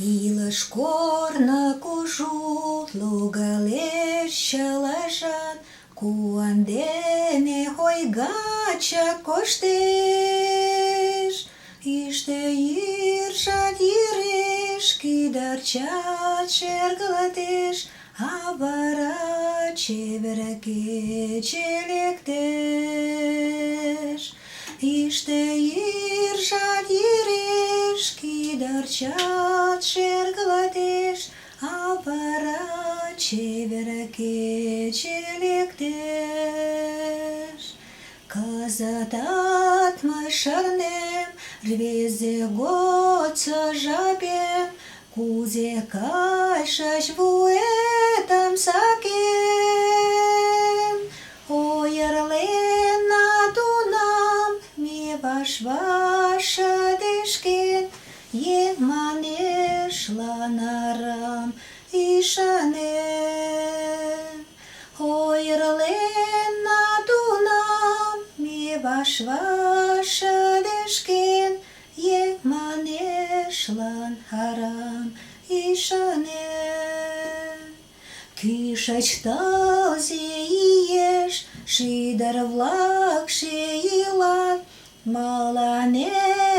Илыш корно кужу, логалеш чылажат, куан дене ойгачак коштеш. Иште йӱржат йӱреш, кӱдырчат шергылтеш, а вара чевер кече лектеш. Иште йӱржат йӱреш, кӱдырчат шергылтеш, а вара чевер кече лектеш. Кызытат мый шарнем рвезе годсо жапем, кузе кайышыч вуетым сакен. Ойырленна тунам ме ваш-ваш шыдешкен, еҥ манешлан арам ӱшанен. Ойырленна тунам ме ваш-ваш шыдешкен, еҥ манешлан арам ӱшанен. Кӱшыч тылзе иеш, шӱдыр-влакше йӱлат, мыланем